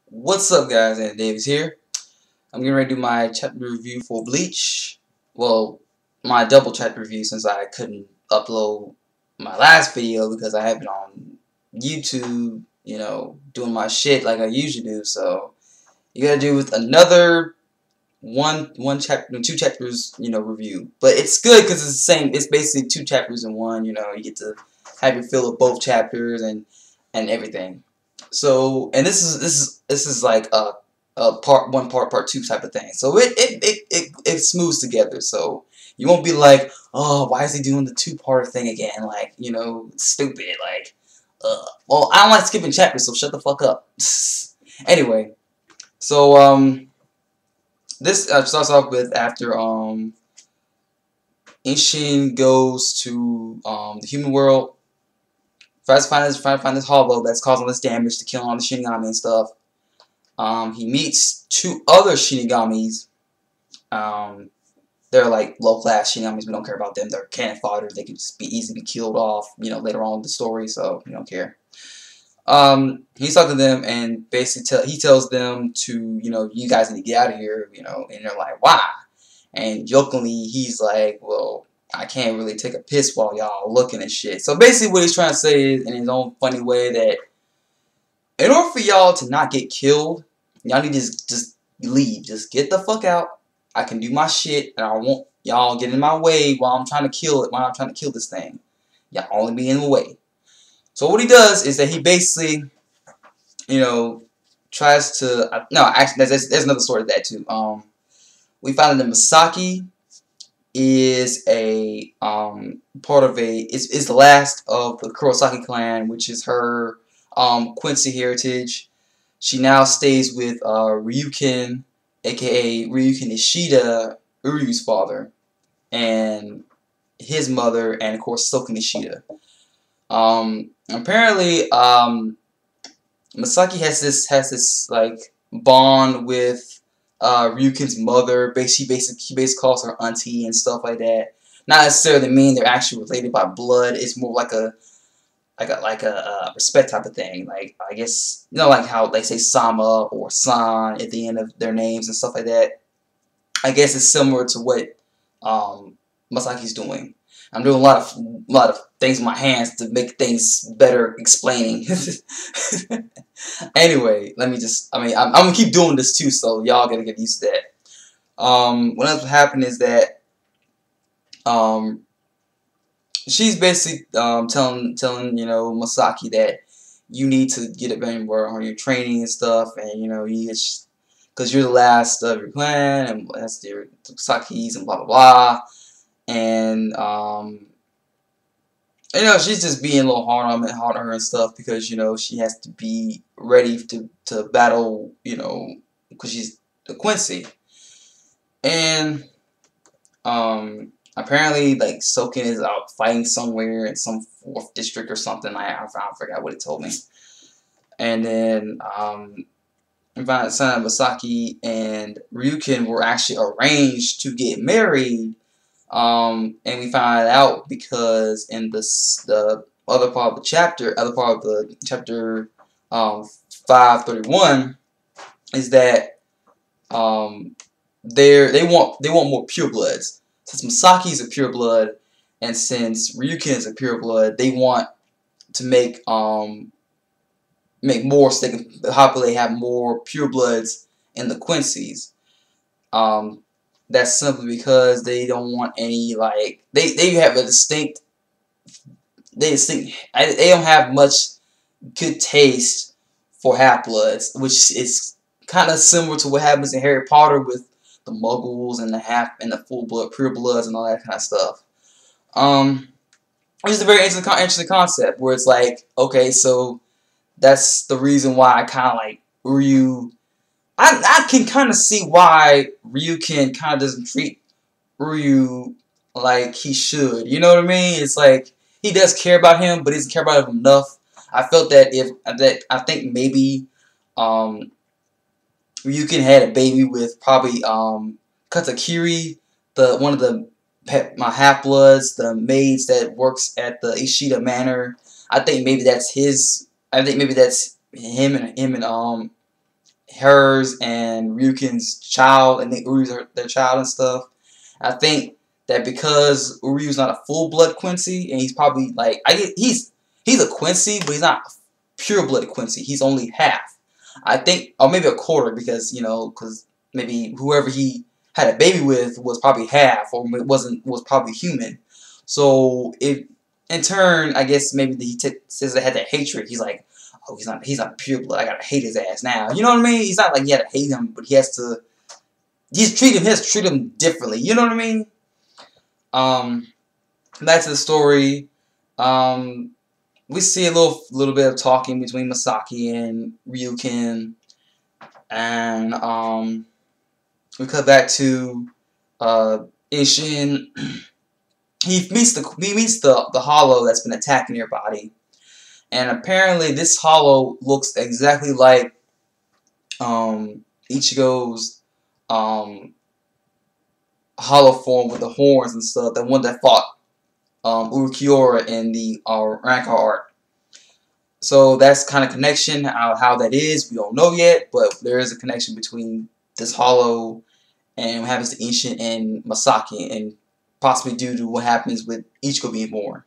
What's up, guys? And Davis here. I'm getting ready to do my chapter review for Bleach. Well, my double chapter review since I couldn't upload my last video because I have it on YouTube, doing my shit like I usually do. So you gotta do with another one chapter, two chapters, review. But it's good because it's the same. It's basically two chapters in one. You get to have your fill of both chapters and everything. So, and this is like a part one, part two type of thing. So it smooths together. So you won't be like, oh, why is he doing the two-part thing again? Like, stupid. Like, well, I don't like skipping chapters, so shut the fuck up. Anyway, so this starts off with after Ishin goes to the human world. Tries to find this hollow that's causing all this damage to kill all the Shinigami and stuff. He meets two other Shinigamis. They're like low-class Shinigamis. We don't care about them. They're cannon fodder. They can just be easily killed off, later on in the story, so we don't care. He's talking to them and basically he tells them to, you guys need to get out of here, and they're like, why? And jokingly, he's like, well, I can't really take a piss while y'all looking at shit. So basically what he's trying to say is, in his own funny way, that in order for y'all to not get killed, y'all need to just leave. Just get the fuck out. I can do my shit, and I won't y'all get in my way while I'm trying to kill it, while I'm trying to kill this thing. Y'all only be in the way. So what he does is that he basically, tries to... No, actually, there's another story to that, too. We found that Misaki is a part of is the last of the Kurosaki clan, which is her Quincy heritage. She now stays with Ryukin, aka Ryukin Ishida, Uryu's father, and his mother, and of course Soken Ishida. Apparently, Misaki has this like bond with Ryukin's mother. He basically calls her auntie and stuff like that. Not necessarily mean they're actually related by blood. It's more like a respect type of thing. Like, I guess, like how they say Sama or San at the end of their names and stuff like that. I guess it's similar to what Masaki's doing. I'm doing a lot of things with my hands to make things better explaining. Anyway, I'm gonna keep doing this too, so y'all gotta get used to that. What else happened is that she's basically telling Masaki that you need to get a bit more on your training and stuff, and because you're the last of your clan, and that's the Sakis and blah blah blah, and she's just being a little hard on her and stuff because she has to be ready to battle, because she's the Quincy, and apparently, like, Soken is out fighting somewhere in some 4th district or something. I forgot what it told me. And then, we find out Son Masaki and Ryukin were actually arranged to get married. And we find out because in the other part of the chapter, chapter 531, is that they want more purebloods. Since Masaki's a pureblood, and since Ryukin is a pureblood, they want to make more so they can hopefully have more purebloods in the Quincy's. That's simply because they don't want any, like, they have a distinct they don't have much good taste for half-bloods, which is kind of similar to what happens in Harry Potter with the Muggles and the full-blood purebloods and all that kind of stuff. Which is a very interesting concept where it's like, okay, so that's the reason why I kind of like Ryu. I can kind of see why Ryukin kind of doesn't treat Ryu like he should. You know what I mean? It's like he does care about him, but he doesn't care about him enough. I felt that I think maybe Ryukin had a baby with probably Katakiri, one of the my half-bloods, the maids that works at the Ishida Manor. I think maybe that's his. I think maybe that's him and hers and Ryuken's child, and Uryu's their child and stuff. I think that because Uryu's not a full blood Quincy, and he's probably like he's a Quincy, but he's not pure blood Quincy. He's only half. I think, or maybe a quarter, because because maybe whoever he had a baby with was probably half, or was probably human. So it, in turn, I guess maybe since they had that hatred, he's like, oh, he's not pure blood. I gotta hate his ass now. You know what I mean? He's not like you had to hate him, but he has to treat him differently. You know what I mean? Back to the story. We see a little bit of talking between Masaki and Ryuken, and we cut back to Ishin. He meets the hollow that's been attacking your body, and apparently this hollow looks exactly like Ichigo's hollow form with the horns and stuff, the one that fought Urukiora in the Rancor art. So that's kind of connection. How that is, we don't know yet, but there is a connection between this hollow and what happens to Ishin and Masaki, and possibly due to what happens with Ichigo being born.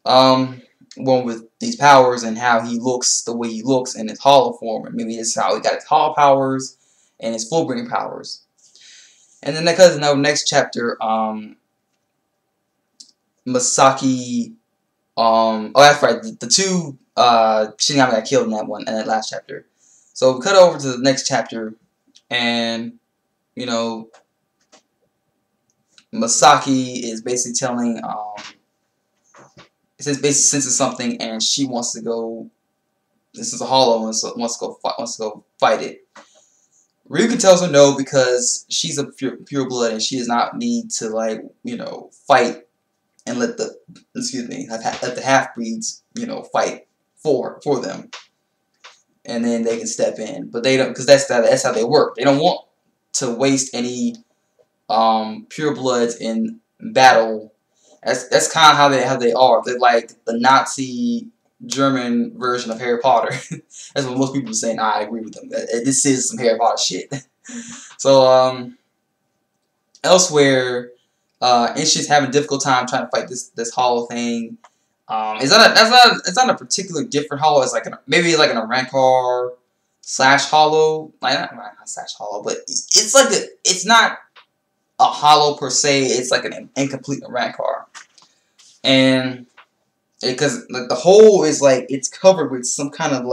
One with these powers and how he looks the way he looks in his hollow form, and maybe it's how he got his hollow powers and his full-bringing powers. And then because in the next chapter, Masaki, oh that's right, the two Shinigami got killed in that last chapter. So we cut over to the next chapter, and Masaki is basically telling it says basically senses something, and she wants to go. This is a hollow, and so wants to go fight it. Ryuken tells her no because she's a pure blood and she does not need to fight and let the let the half breeds fight for them, and then they can step in. But they don't, because that's how they work. They don't want to waste any pure bloods in battle. That's kind of how they are. They're like the Nazi German version of Harry Potter. That's what most people are saying. I agree with them. This is some Harry Potter shit. So elsewhere, Ishin's having a difficult time trying to fight this hollow thing. It's not a particularly different hollow. It's like maybe like a Rancor / hollow, like not / hollow, but it's not a hollow per se. It's like an incomplete Rancor, and because the hole is it's covered with some kind of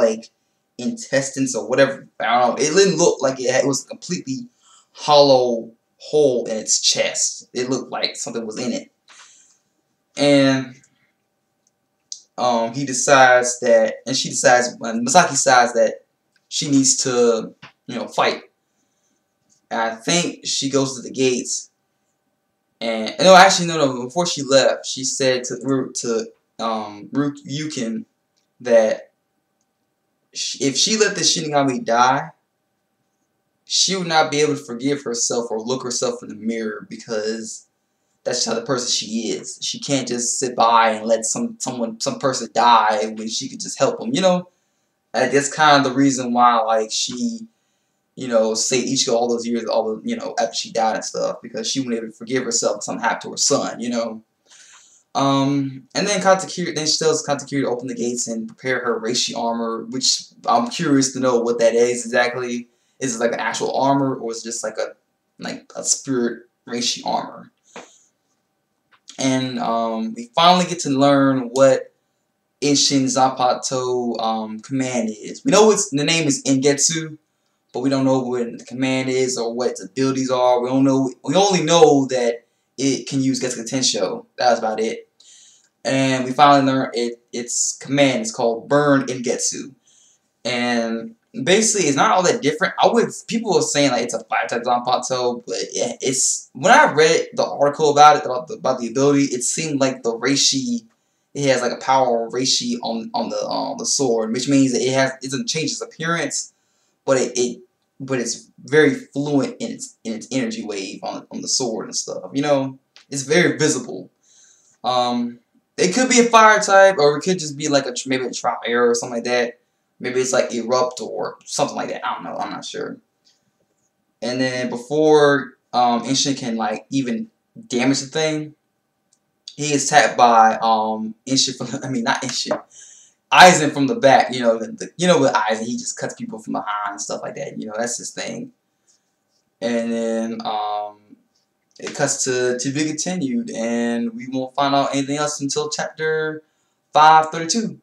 intestines or whatever. I don't know. It didn't look like it was a completely hollow hole in its chest. It looked like something was in it, and he decides that, and she decides, Masaki decides that she needs to fight. And I think she goes to the gates, and no, actually no. Before she left, she said to Ryuken that if she let the Shinigami die, she would not be able to forgive herself or look herself in the mirror, because that's how the person she is. She can't just sit by and let some person die when she could just help them. That's kind of the reason why she saved Ichigo all those years, after she died and stuff, because she wouldn't able to forgive herself if something happened to her son. And then she tells Katakiri to open the gates and prepare her reishi armor, which I'm curious to know what that is exactly. Is it like an actual armor, or is it just like a spirit reishi armor? And we finally get to learn what Ishin Zanpato command is. We know the name is Ingetsu, but we don't know what the command is or what its abilities are. We only know that it can use Getsuga Tensho. That was about it. And we finally learned its command is called Burn Ingetsu. And basically, it's not all that different. People were saying it's a 5-type Zanpato, but yeah, when I read the article about it, about the ability, it seemed like the reishi, it has a power of reishi on the sword, which means that it doesn't change its appearance, but it's very fluent in its energy wave on the sword and stuff. It's very visible. It could be a fire type, or it could just be maybe a trial error or something like that. Maybe it's like erupt or something like that. I don't know. I'm not sure. And then before Inshin can like even damage the thing, he is tapped by Inshin from, I mean not Inshin, Aizen from the back. You know, you know with Aizen, he just cuts people from behind and stuff like that. You know, that's his thing. And then it cuts to be continued, and we won't find out anything else until chapter 532.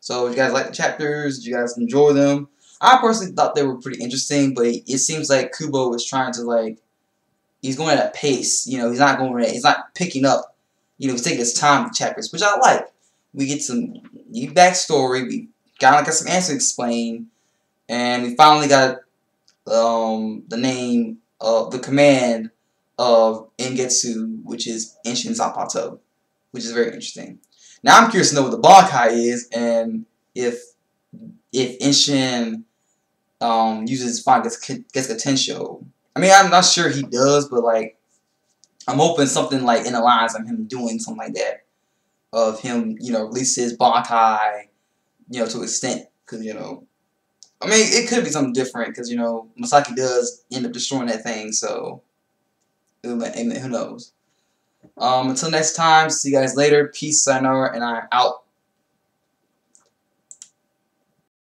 So, you guys like the chapters? Did you guys enjoy them? I personally thought they were pretty interesting, but it seems like Kubo is trying to like, he's going at a pace. You know, he's not picking up. You know, he's taking his time with chapters, which I like. We get some new backstory. We got some answers explained, and we finally got the name of the command of Engetsu, which is Inshin Zanpato, which is very interesting. Now I'm curious to know what the Bankai is, and if Inshin uses Fine Getsuga. I mean, I'm not sure he does, but like I'm hoping something like in the lines of him doing something like that, of him, you know, release his Bankai, you know, to an extent, because you know. I mean, it could be something different because, you know, Masaki does end up destroying that thing, so who knows. Until next time, see you guys later. Peace, sayonara, and I'm out.